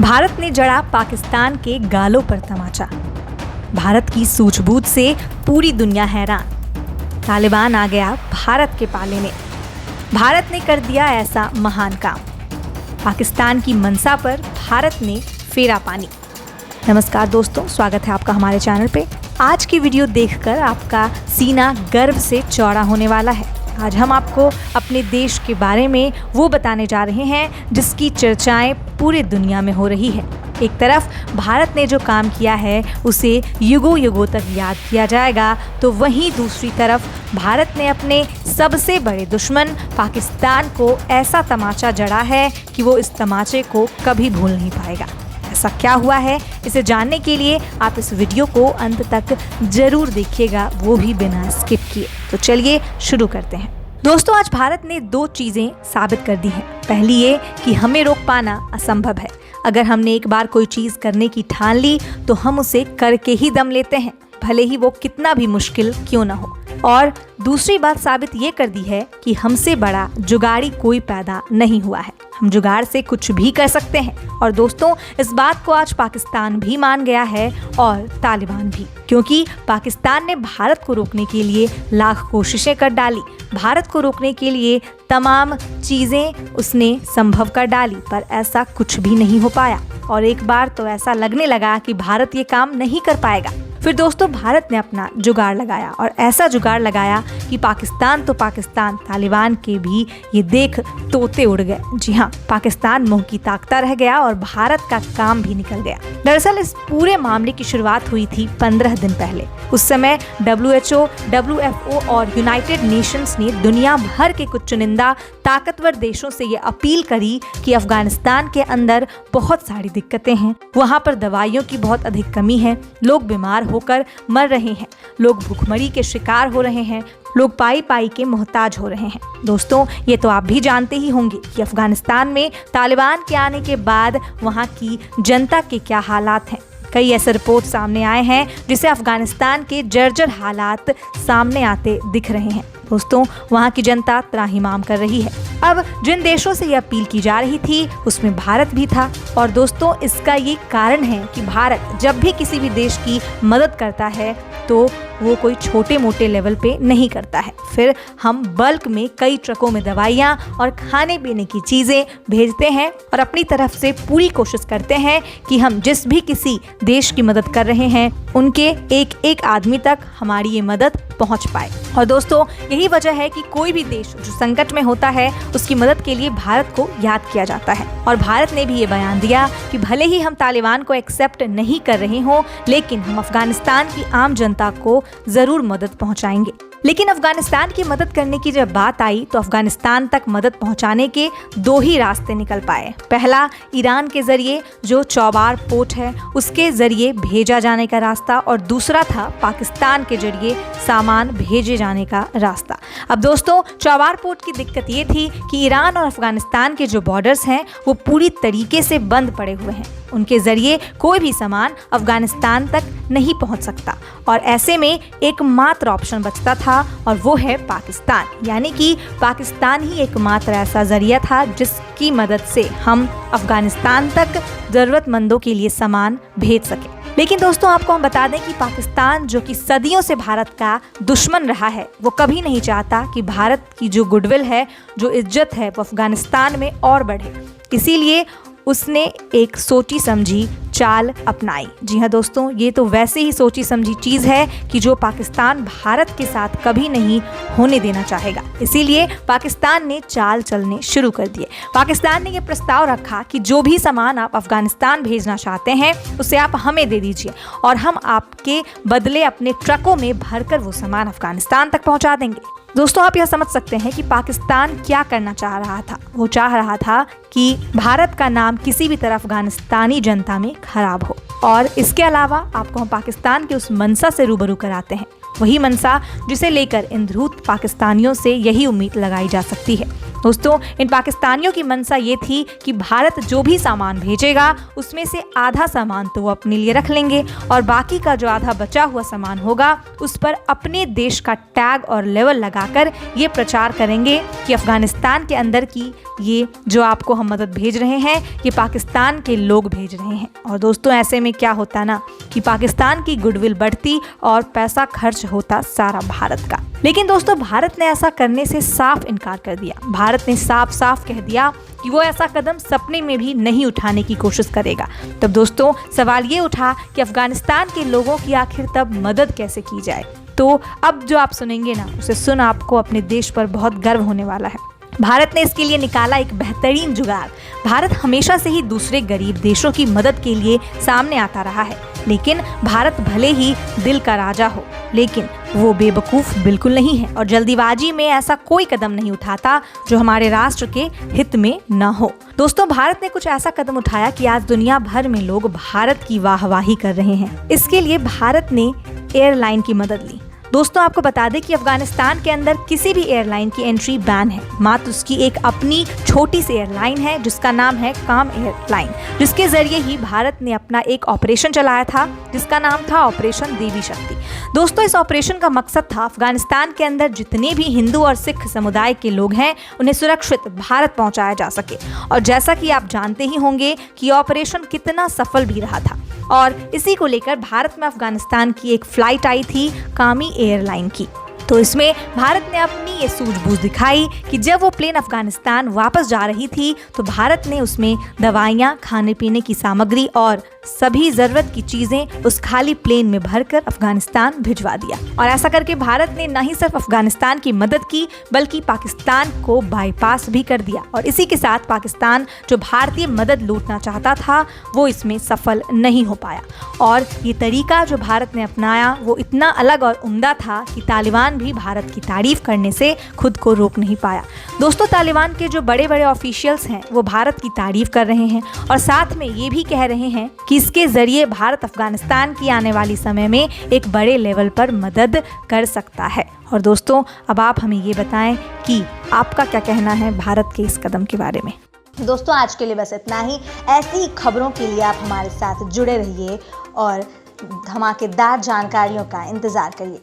भारत ने जड़ा पाकिस्तान के गालों पर तमाचा। भारत की सूझबूझ से पूरी दुनिया हैरान। तालिबान आ गया भारत के पाले में। भारत ने कर दिया ऐसा महान काम। पाकिस्तान की मंशा पर भारत ने फेरा पानी। नमस्कार दोस्तों, स्वागत है आपका हमारे चैनल पे। आज की वीडियो देखकर आपका सीना गर्व से चौड़ा होने वाला है। आज हम आपको अपने देश के बारे में वो बताने जा रहे हैं जिसकी चर्चाएं पूरी दुनिया में हो रही है। एक तरफ भारत ने जो काम किया है उसे युगों युगों तक याद किया जाएगा, तो वहीं दूसरी तरफ भारत ने अपने सबसे बड़े दुश्मन पाकिस्तान को ऐसा तमाचा जड़ा है कि वो इस तमाचे को कभी भूल नहीं पाएगा। ऐसा क्या हुआ है, इसे जानने के लिए आप इस वीडियो को अंत तक जरूर देखिएगा, वो भी बिना स्किप किए। तो चलिए शुरू करते हैं। दोस्तों, आज भारत ने दो चीज़ें साबित कर दी हैं। पहली ये कि हमें रोक पाना असंभव है। अगर हमने एक बार कोई चीज़ करने की ठान ली तो हम उसे करके ही दम लेते हैं, भले ही वो कितना भी मुश्किल क्यों ना हो। और दूसरी बात साबित ये कर दी है कि हमसे बड़ा जुगाड़ी कोई पैदा नहीं हुआ है। हम जुगाड़ से कुछ भी कर सकते हैं। और दोस्तों, इस बात को आज पाकिस्तान भी मान गया है और तालिबान भी, क्योंकि पाकिस्तान ने भारत को रोकने के लिए लाख कोशिशें कर डाली। भारत को रोकने के लिए तमाम चीज़ें उसने संभव कर डाली, पर ऐसा कुछ भी नहीं हो पाया। और एक बार तो ऐसा लगने लगा कि भारत ये काम नहीं कर पाएगा। फिर दोस्तों, भारत ने अपना जुगाड़ लगाया, और ऐसा जुगाड़ लगाया कि पाकिस्तान तो पाकिस्तान, तालिबान के भी ये देख तोते उड़ गए। जी हाँ, पाकिस्तान मुंह की ताकता रह गया और भारत का काम भी निकल गया। दरअसल इस पूरे मामले की शुरुआत हुई थी 15 दिन पहले। उस समय WHO, WFO और यूनाइटेड नेशंस ने दुनिया भर के कुछ चुनिंदा ताकतवर देशों से ये अपील करी कि अफगानिस्तान के अंदर बहुत सारी दिक्कतें हैं, वहाँ पर दवाइयों की बहुत अधिक कमी है, लोग बीमार होकर मर रहे हैं, लोग भूखमरी के शिकार हो रहे हैं, लोग पाई पाई के मोहताज हो रहे हैं। दोस्तों, ये तो आप भी जानते ही होंगे कि अफगानिस्तान में तालिबान के आने के बाद वहाँ की जनता के क्या हालात हैं। कई ऐसे रिपोर्ट सामने आए हैं जिसे अफगानिस्तान के जर्जर हालात सामने आते दिख रहे हैं। दोस्तों, वहाँ की जनता त्राहिमाम कर रही है। अब जिन देशों से ये अपील की जा रही थी उसमें भारत भी था। और दोस्तों, इसका ये कारण है कि भारत जब भी किसी भी देश की मदद करता है तो वो कोई छोटे मोटे लेवल पे नहीं करता है। फिर हम बल्क में कई ट्रकों में दवाइयाँ और खाने पीने की चीज़ें भेजते हैं और अपनी तरफ से पूरी कोशिश करते हैं कि हम जिस भी किसी देश की मदद कर रहे हैं उनके एक एक आदमी तक हमारी ये मदद पहुंच पाए। और दोस्तों, यही वजह है कि कोई भी देश जो संकट में होता है उसकी मदद के लिए भारत को याद किया जाता है। और भारत ने भी ये बयान दिया कि भले ही हम तालिबान को एक्सेप्ट नहीं कर रहे हों, लेकिन हम अफगानिस्तान की आम जनता को जरूर मदद पहुंचाएंगे। लेकिन अफगानिस्तान की मदद करने की जब बात आई तो अफगानिस्तान तक मदद पहुंचाने के दो ही रास्ते निकल पाए। पहला, ईरान के जरिए जो चौबार पोर्ट है उसके जरिए भेजा जाने का रास्ता, और दूसरा था पाकिस्तान के जरिए सामान भेजे जाने का रास्ता। अब दोस्तों, चौबार पोर्ट की दिक्कत ये थी कि ईरान और अफगानिस्तान के जो बॉर्डर्स हैं वो पूरी तरीके से बंद पड़े हुए हैं। उनके जरिए कोई भी सामान अफगानिस्तान तक नहीं पहुंच सकता, और ऐसे में एकमात्र ऑप्शन बचता था और वो है पाकिस्तान। यानी कि पाकिस्तान ही एकमात्र ऐसा जरिया था जिसकी मदद से हम अफगानिस्तान तक जरूरतमंदों के लिए सामान भेज सके। लेकिन दोस्तों, आपको हम बता दें कि पाकिस्तान, जो कि सदियों से भारत का दुश्मन रहा है, वो कभी नहीं चाहता कि भारत की जो गुडविल है, जो इज्जत है, वो अफगानिस्तान में और बढ़े। इसीलिए उसने एक सोची समझी चाल अपनाई। जी हाँ दोस्तों, ये तो वैसे ही सोची समझी चीज़ है कि जो पाकिस्तान भारत के साथ कभी नहीं होने देना चाहेगा। इसीलिए पाकिस्तान ने चाल चलने शुरू कर दिए। पाकिस्तान ने ये प्रस्ताव रखा कि जो भी सामान आप अफगानिस्तान भेजना चाहते हैं उसे आप हमें दे दीजिए और हम आपके बदले अपने ट्रकों में भरकर वो सामान अफगानिस्तान तक पहुँचा देंगे। दोस्तों, आप यह समझ सकते हैं कि पाकिस्तान क्या करना चाह रहा था। वो चाह रहा था कि भारत का नाम किसी भी तरह अफगानिस्तानी जनता में खराब हो। और इसके अलावा आपको हम पाकिस्तान के उस मंशा से रूबरू कराते हैं, वही मंशा जिसे लेकर इन धूर्त पाकिस्तानियों से यही उम्मीद लगाई जा सकती है दोस्तों, इन पाकिस्तानियों की मंशा ये थी कि भारत जो भी सामान भेजेगा उसमें से आधा सामान तो वो अपने लिए रख लेंगे और बाकी का जो आधा बचा हुआ सामान होगा उस पर अपने देश का टैग और लेवल लगाकर ये प्रचार करेंगे कि अफगानिस्तान के अंदर की ये जो आपको हम मदद भेज रहे हैं ये पाकिस्तान के लोग भेज रहे हैं। और दोस्तों, ऐसे में क्या होता ना कि पाकिस्तान की गुडविल बढ़ती और पैसा खर्च होता सारा भारत का। लेकिन दोस्तों, भारत ने ऐसा करने से साफ इनकार कर दिया। भारत ने साफ साफ कह दिया कि वो ऐसा कदम सपने में भी नहीं उठाने की कोशिश करेगा। तब दोस्तों, सवाल ये उठा कि अफगानिस्तान के लोगों की आखिर तब मदद कैसे की जाए। तो अब जो आप सुनेंगे ना, उसे सुन आपको अपने देश पर बहुत गर्व होने वाला है। भारत ने इसके लिए निकाला एक बेहतरीन जुगाड़। भारत हमेशा से ही दूसरे गरीब देशों की मदद के लिए सामने आता रहा है, लेकिन भारत भले ही दिल का राजा हो, लेकिन वो बेवकूफ़ बिल्कुल नहीं है और जल्दीबाजी में ऐसा कोई कदम नहीं उठाता जो हमारे राष्ट्र के हित में न हो। दोस्तों, भारत ने कुछ ऐसा कदम उठाया कि आज दुनिया भर में लोग भारत की वाहवाही कर रहे हैं। इसके लिए भारत ने एयरलाइन की मदद ली। दोस्तों, आपको बता दें कि अफगानिस्तान के अंदर किसी भी एयरलाइन की एंट्री बैन है। मात्र उसकी एक अपनी छोटी सी एयरलाइन है जिसका नाम है काम एयरलाइन, जिसके जरिए ही भारत ने अपना एक ऑपरेशन चलाया था जिसका नाम था ऑपरेशन देवी शक्ति। दोस्तों, इस ऑपरेशन का मकसद था अफगानिस्तान के अंदर जितने भी हिंदू और सिख समुदाय के लोग हैं उन्हें सुरक्षित भारत पहुंचाया जा सके। और जैसा कि आप जानते ही होंगे कि ऑपरेशन कितना सफल भी रहा था और इसी को लेकर भारत में अफगानिस्तान की एक फ्लाइट आई थी कामी एयरलाइन की। तो इसमें भारत ने अपनी ये सूझबूझ दिखाई कि जब वो प्लेन अफगानिस्तान वापस जा रही थी तो भारत ने उसमें दवाइयाँ, खाने पीने की सामग्री और सभी ज़रूरत की चीज़ें उस खाली प्लेन में भरकर अफगानिस्तान भिजवा दिया। और ऐसा करके भारत ने न ही सिर्फ अफगानिस्तान की मदद की बल्कि पाकिस्तान को बाईपास भी कर दिया। और इसी के साथ पाकिस्तान जो भारतीय मदद लूटना चाहता था वो इसमें सफल नहीं हो पाया। और ये तरीका जो भारत ने अपनाया वो इतना अलग और उम्दा था कि तालिबान भी भारत की तारीफ करने से खुद को रोक नहीं पाया। दोस्तों, तालिबान के जो बड़े बड़े ऑफिशियल्स हैं वो भारत की तारीफ कर रहे हैं और साथ में ये भी कह रहे हैं कि इसके जरिए भारत अफगानिस्तान की आने वाली समय में एक बड़े लेवल पर मदद कर सकता है। और दोस्तों, अब आप हमें ये बताएं कि आपका क्या कहना है भारत के इस कदम के बारे में। दोस्तों, आज के लिए बस इतना ही। ऐसी ही खबरों के लिए आप हमारे साथ जुड़े रहिए और धमाकेदार जानकारियों का इंतज़ार करिए।